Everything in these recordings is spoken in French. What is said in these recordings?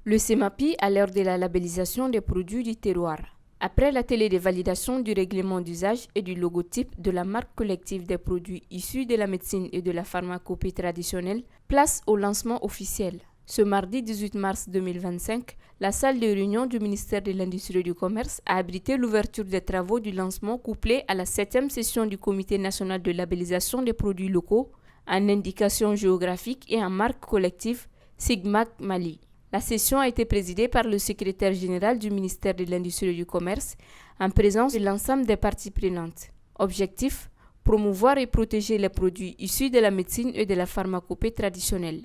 Le CEMAPI à l'heure de la labellisation des produits du terroir. Après l'atelier de validation du règlement d'usage et du logotype de la marque collective des produits issus de la médecine et de la pharmacopée traditionnelle, place au lancement officiel. Ce mardi 18 mars 2025, la salle de réunion du ministère de l'Industrie et du Commerce a abrité l'ouverture des travaux du lancement couplé à la 7e session du Comité national de labellisation des produits locaux en indication géographique et en marque collective SIGMAC Mali. La session a été présidée par le secrétaire général du ministère de l'Industrie et du Commerce en présence de l'ensemble des parties prenantes. Objectif : promouvoir et protéger les produits issus de la médecine et de la pharmacopée traditionnelle.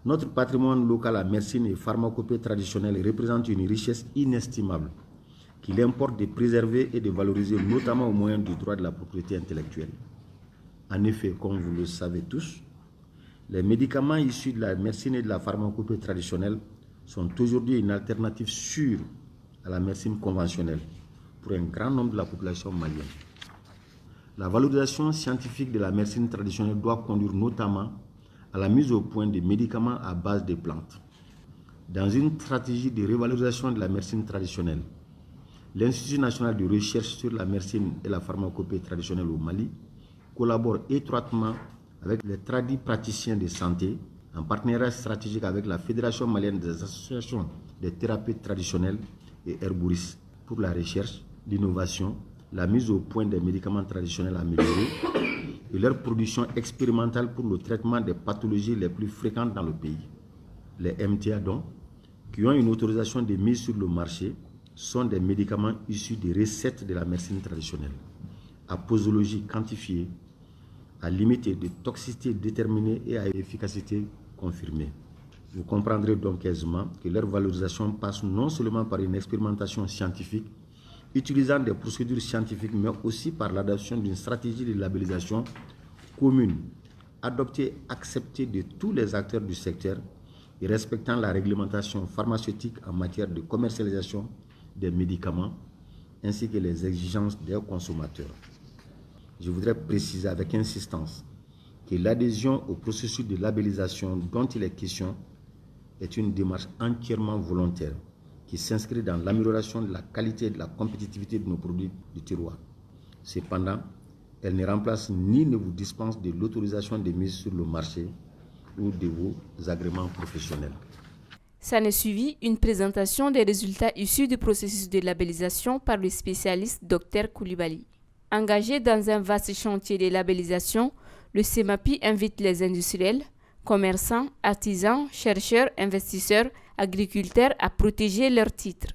Notre patrimoine local à médecine et pharmacopée traditionnelle représente une richesse inestimable qu'il importe de préserver et de valoriser, notamment au moyen du droit de la propriété intellectuelle. En effet, comme vous le savez tous, les médicaments issus de la médecine et de la pharmacopée traditionnelle sont aujourd'hui une alternative sûre à la médecine conventionnelle pour un grand nombre de la population malienne. La valorisation scientifique de la médecine traditionnelle doit conduire notamment à la mise au point des médicaments à base de plantes. Dans une stratégie de revalorisation de la médecine traditionnelle, l'Institut national de recherche sur la médecine et la pharmacopée traditionnelle au Mali collabore étroitement avec les praticiens de santé en partenariat stratégique avec la Fédération malienne des associations des thérapeutes traditionnels et herboristes pour la recherche, l'innovation, la mise au point des médicaments traditionnels améliorés et leur production expérimentale pour le traitement des pathologies les plus fréquentes dans le pays. Les MTA, donc, qui ont une autorisation de mise sur le marché, sont des médicaments issus des recettes de la médecine traditionnelle, à posologie quantifiée, à limite de toxicité déterminée et à efficacité confirmée. Vous comprendrez donc aisément que leur valorisation passe non seulement par une expérimentation scientifique, utilisant des procédures scientifiques, mais aussi par l'adoption d'une stratégie de labellisation commune, adoptée, acceptée de tous les acteurs du secteur et respectant la réglementation pharmaceutique en matière de commercialisation des médicaments, ainsi que les exigences des consommateurs. Je voudrais préciser avec insistance que l'adhésion au processus de labellisation dont il est question est une démarche entièrement volontaire qui s'inscrit dans l'amélioration de la qualité et de la compétitivité de nos produits du terroir. Cependant, elle ne remplace ni ne vous dispense de l'autorisation de mise sur le marché ou de vos agréments professionnels. S'en est suivi une présentation des résultats issus du processus de labellisation par le spécialiste Dr Koulibaly. Engagé dans un vaste chantier de labellisation, le CEMAPI invite les industriels, commerçants, artisans, chercheurs, investisseurs, agriculteurs à protéger leurs titres.